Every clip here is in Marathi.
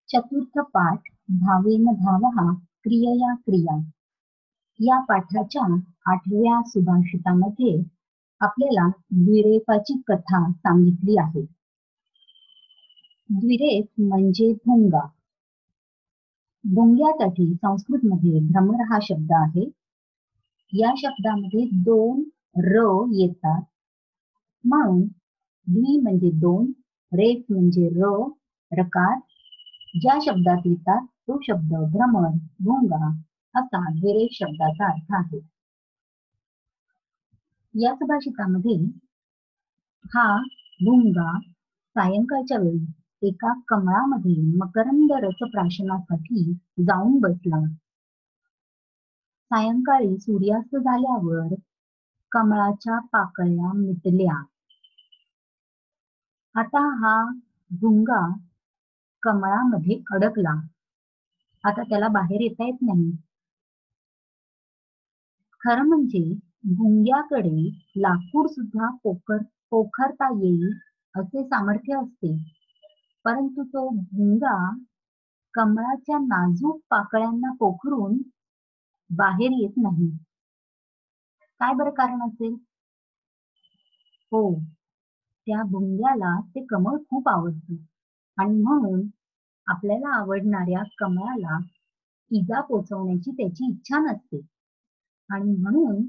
चतुर्थ पाठ भावेन भावः क्रियया क्रिया या पाठाच्या 8व्या सुभाषितामध्ये आपल्याला द्विरेफाची कथा सांगितली आहे. द्विरेफ म्हणजे भुंगा. भुंग्यासाठी संस्कृतमध्ये भ्रमर हा शब्द आहे. या शब्दामध्ये 2 र येतात, म्हणून द्वि म्हणजे 2, रेफ म्हणजे रकार. ज्या शब्दात येतात तो शब्द भ्रमर, भुंगा असा द्विरेफ शब्दाचा अर्थ आहे. या सुभाषितामध्ये हा भुंगा सायंकाळच्या वेळी एका कमळामध्ये मकरंद रस प्राशनासाठी जाऊन बसला. सायंकाळी सूर्यास्त झाल्यावर कमळाच्या पाकळ्या मिटल्या. आता हा भुंगा कमळामध्ये अडकला. आता त्याला बाहेर येता येत नाही. खरं म्हणजे भुंग्याकडे लाकूड सुद्धा पोखरता येईल असे सामर्थ्य असते, परंतु तो भुंगा कमळाच्या नाजूक पाकळ्यांना पोखरून बाहेर येत नाही. काय बरं कारण असेल? हो, त्या भुंग्याला ते कमळ खूप आवडतं आणि म्हणून आपल्याला आवडणाऱ्या कमळाला इजा पोचवण्याची त्याची इच्छा नसते. आणि म्हणून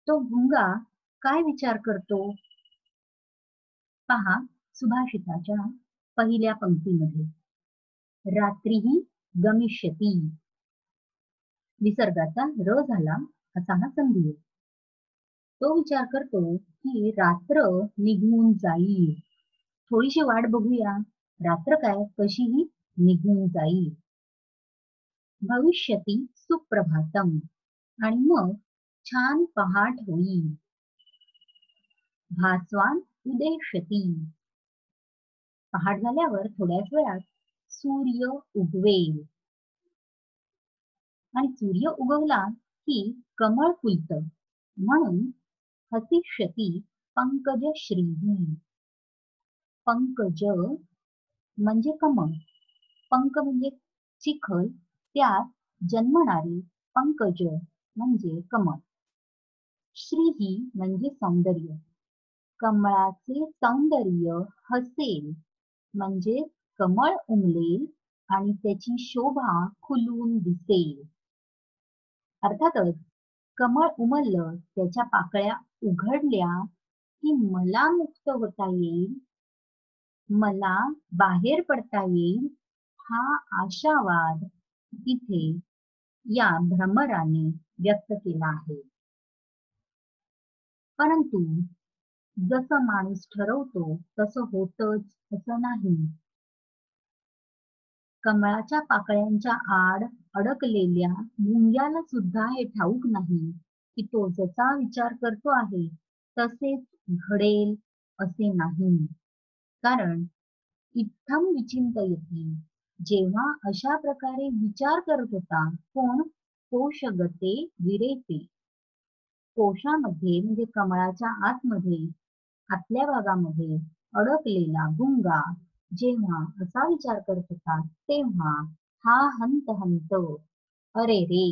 तो भुंगा काय विचार करतो? पहा सुभाषिताच्या पहिल्या पंक्तीमध्ये, रात्रीही गमिष्यती. विसर्गाचा र झाला असा हा संधी आहे. तो विचार करतो की रात्र निघून जाईल, थोडीशी वाट बघूया, रात्र काय कशीही निघून जाईल. भविष्यती सुप्रभातम, आणि मग छान पहाट होईल. भास्वान उदेष्यती, पहाट झाल्यावर थोड्याच वेळात सूर्य उगवेल. आणि सूर्य उगवला की कमळ फुलतं, म्हणून हसिष्यती पंकज श्रीही. पंकज म्हणजे कमळ, पंक म्हणजे चिखल, त्यात जन्मणारे पंकज म्हणजे कमळ. श्रीही म्हणजे सौंदर्य, कमळाचे सौंदर्य हसेल म्हणजे कमळ उमलेल आणि त्याची शोभा खुलून दिसेल. अर्थातच कमळ उमललं, त्याच्या पाकळ्या उघडल्या की मला मुक्त होता येईल, मला बाहेर पडता येईल, हा आशावाद इथे या भ्रमराने व्यक्त केला आहे. परंतु जसं माणूस ठरवतो तसं होतच असं नाही. कमळाच्या पाकळ्यांच्या आड अडकलेल्या भुंग्याला सुद्धा हे ठाऊक नाही की तो जसा विचार करतो आहे तसेच घडेल असे नाही. कारण इत्थम विचिंतयति, जेव्हा अशा प्रकारे विचार करत होता कोण? कोशगते विरेफे. कोशामध्ये म्हणजे कमळाच्या आतमध्ये, आतल्या भागामध्ये अडकलेला भुंगा जेव्हा असा विचार करत होता तेव्हा हा हंत हंत, अरे रे,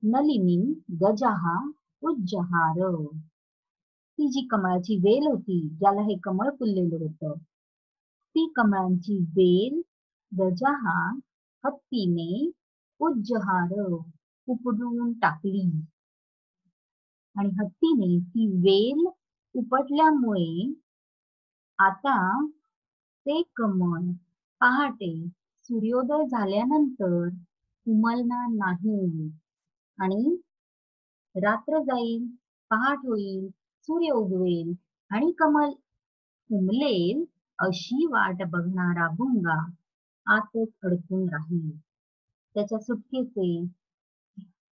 नलिनी गजाहा उज्जहार. ती जी कमळाची वेल होती, ज्याला हे कमळ फुललेलं होतं, ती कमळांची वेल गजाहा हत्तीने उज्जहार उपटून टाकली. आणि हत्तीने ती वेल उपटल्यामुळे आता ते कमळ पहाटे सूर्योदय झाल्यानंतर उमलणार नाही आणि रात्र जाईल, पहाट होईल, सूर्य उगवेल आणि कमळ उमलेल अशी वाट बघणारा भुंगा आतच अडकून राहील. त्याच्या सुटकेचे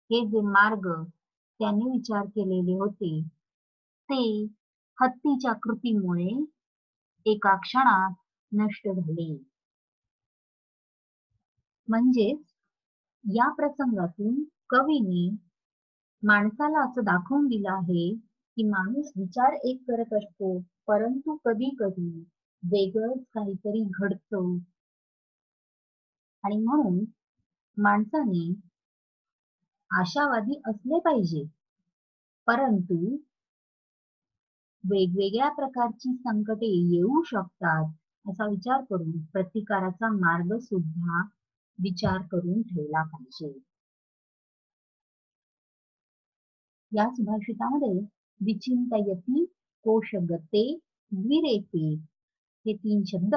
हे जे मार्ग त्याने विचार केलेले होते ते हत्तीच्या कृतीमुळे एका क्षणात नष्ट झाले. म्हणजेच या प्रसंगातून कवीने माणसाला असं दाखवून दिलं आहे की माणूस विचार एक करत असतो, परंतु कधी कधी वेगळंच काहीतरी घडतं. आणि म्हणून माणसाने आशावादी असले पाहिजे. परंतु वेगवेगळ्या प्रकारची संकटे येऊ शकतात असा विचार करून प्रतिकाराचा मार्ग सुद्धा विचार करून ठेवला पाहिजे. या सुभाषितामध्ये विचिंतयति, कोशगते, द्विरेफे हे 3 शब्द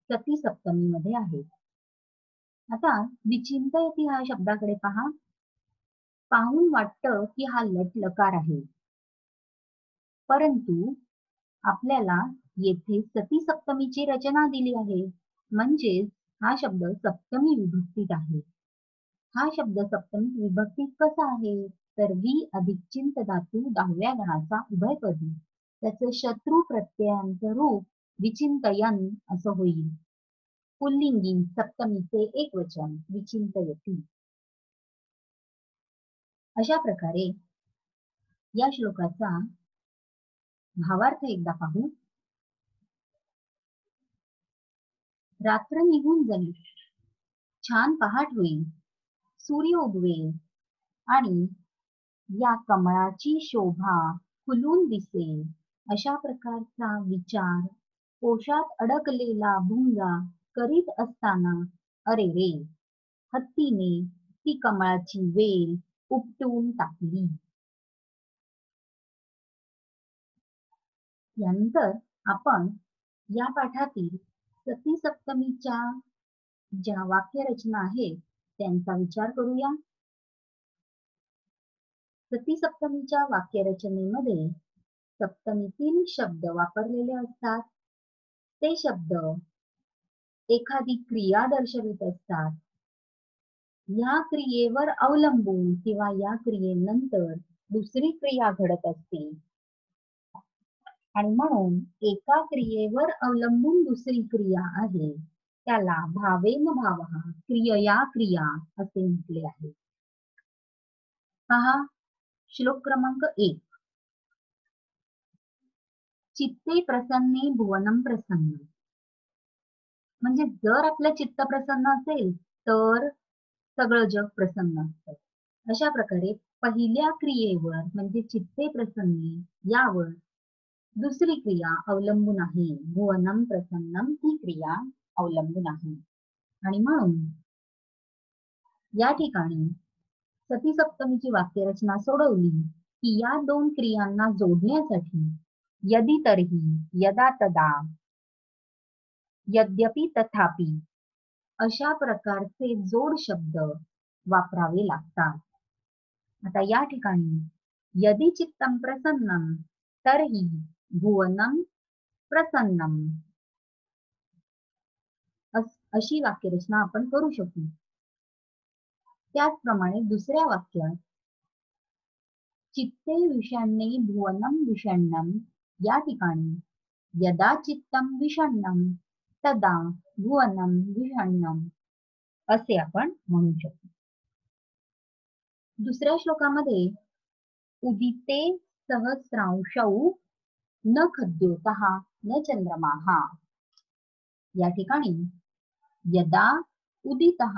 सती सप्तमी मध्ये आहेत. आता विचिंतयति हा शब्दाकडे पहा. पाहून वाटतं की हा लट-लकार आहे. परंतु आपल्याला येथे सती सप्तमीची रचना दिली आहे. म्हणजेच हा शब्द सप्तमी विभक्तीत आहे. हा शब्द सप्तमी विभक्तीत कसा आहे? तर वि अधिक चिंत धातू 10व्या गणाचा उभयपदी. त्याचे शत्रू प्रत्ययांचं रूप विचिंतयन असं होईल. पुल्लिंगी सप्तमीचे एकवचन विचिंतयति. अशा प्रकारे या श्लोकाचा भावार्थ एकदा पाहू. रात्र निघून जाईल, छान पहाट होईल, सूर्य उगवेल आणि या कमळाची शोभा खुलून दिसेल अशा प्रकारचा विचार कोशात अडकलेला भुंगा करीत असताना अरे रे, हत्तीने ती कमळाची वेल उपटून टाकली. यानंतर आपण या पाठातील सती सप्तमीच्या ज्या वाक्यरचना आहेत त्यांचा विचार करूया. सती सप्तमीच्या वाक्यरचनेमध्ये सप्तमीतील शब्द वापरलेले असतात. ते शब्द एखादी क्रिया दर्शवित असतात. या क्रियेवर अवलंबून किंवा या क्रियेनंतर दुसरी क्रिया घडत असते आणि म्हणून एका क्रियेवर अवलंबून दुसरी क्रिया आहे त्याला भावेन भावः क्रियया क्रिया असे म्हटले आहे. पहा श्लोक क्रमांक 1. चित्ते प्रसन्ने भुवनं प्रसन्न. म्हणजे जर आपलं चित्त प्रसन्न असेल तर सगळं जग प्रसन्न असतं. अशा प्रकारे पहिल्या क्रियेवर म्हणजे चित्ते प्रसन्ने यावर दुसरी क्रिया अवलंबून आहे. भुवनं प्रसन्नम ही क्रिया अवलंबून आहे आणि म्हणून या ठिकाणी सती सप्तमीची वाक्यरचना सोडवली की या दोन क्रियांना जोडण्यासाठी यदि तर्हि, यदा तदा, यद्यपि तथापि अशा प्रकारचे जोड शब्द वापरावे लागतात. आता या ठिकाणी यदि चित्तं प्रसन्नं तर्हि भुवनं प्रसन्नम अशी वाक्यरचना आपण करू शकू. त्याचप्रमाणे दुसऱ्या वाक्यात चित्ते विषण्णे भुवनं विषण्णं या ठिकाणी यदा चित्तं विषण्णं तदा भुवनं विषण्णं असे आपण म्हणू शकतो. दुसऱ्या श्लोकामध्ये उदिते सहस्रांशौ न खद्योतः न चंद्रमाः या ठिकाणी यदा उदितः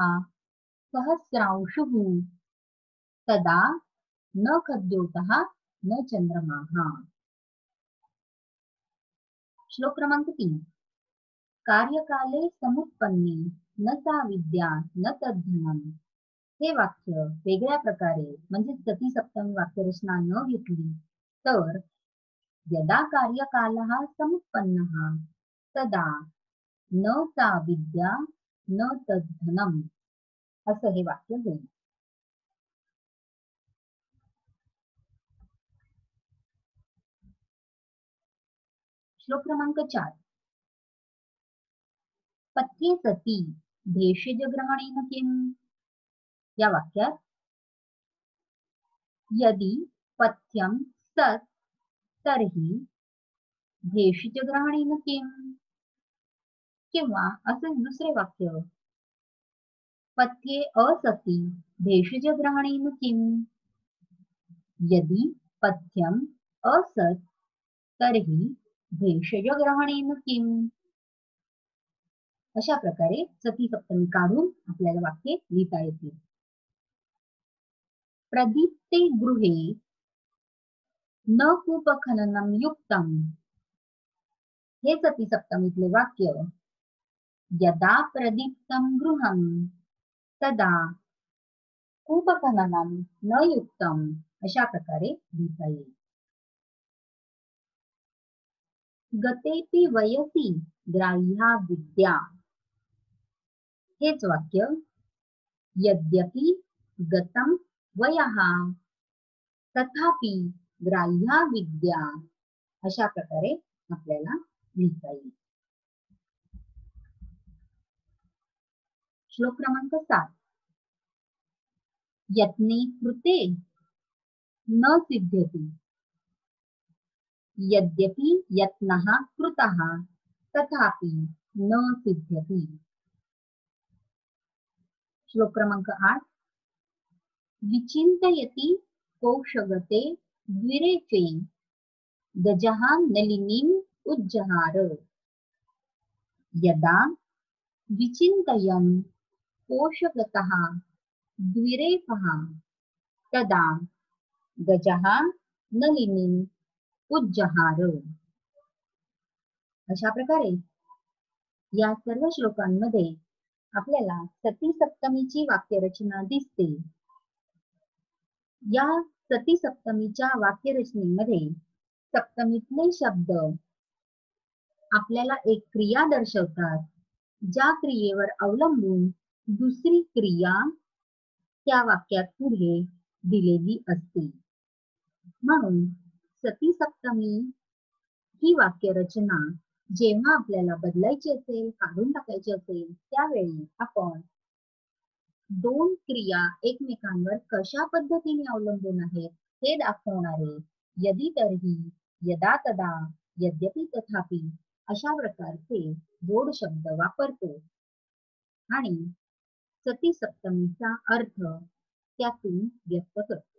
सहस्रांशुः तदा न खद्योतः न चंद्रमाः. श्लोक क्रमांक 3. कार्यकाले समुत्पन्ने न सा विद्या न तद्धनम. हे वाक्य वेगळ्या प्रकारे म्हणजे सती सप्तमी वाक्यरचना न घेतली तर यदा कार्यकालः समुत्पन्नः तदा न सा विद्या न तद्धनम असं हे वाक्य होईल. श्लोक क्रमांक 4. पथ्ये सती भेषज ग्रहणेन किम. या वाक्यात यदि पथ्यम सत तर्हि भेषज ग्रहणेन किम. किंवा असे दुसरे वाक्य पथ्ये असती भेषज ग्रहणेन किम. यदि पथ्यम असत तर्हि भेषज ग्रहणेन किम. अशा प्रकारे सती सप्तमी काढून आपल्याला वाक्य लिहिता येतील. प्रदीप्ते गृहे न कूपखननम युक्तम, हे सती सप्तमीतले वाक्य. यदा प्रदीप्तं गृहं तदा कूपखननं न युक्तम, अशा प्रकारे लिहिता येईल. गतेपि वयसी ग्राह्या विद्या, हेच वाक्य. यद्यपि गतं वयः तथापि ग्राह्या विद्या, अशा प्रकारे आपल्याला लिहिता येईल. श्लोक क्रमांक 7. यत्ने कृते न सिद्ध्यति, यद्यपि यत्नः कृतः तथापि न सिद्ध्यति. श्लोक क्रमांक 8. विचिन्तयति कौशगते द्विरेफे गजः नलिनीम् उज्जहार, यदा विचिन्तयन् कोशगतः द्विरेफः तदा गजः नलिनीम् उज्जहार. अशा प्रकारे या सर्व श्लोकांमध्ये आपल्याला सती सप्तमीची वाक्यरचना दिसते. या सती सप्तमीच्या वाक्यरचनेमध्ये सप्तमीतले शब्द आपल्याला एक क्रिया दर्शवतात, ज्या क्रियेवर अवलंबून दुसरी क्रिया त्या वाक्यात पुढे दिलेली असते. म्हणून सती सप्तमी ही वाक्यरचना जेव्हा आपल्याला बदलायची असेल, काढून टाकायची असेल, त्यावेळी आपण दोन क्रिया एकमेकांवर कशा पद्धतीने अवलंबून आहेत हे दाखवणारे यदि तर्हि, यदा तदा, यद्यपि तथापि अशा प्रकारचे जोड शब्द वापरतो आणि सती सप्तमीचा अर्थ त्यातून व्यक्त करतो.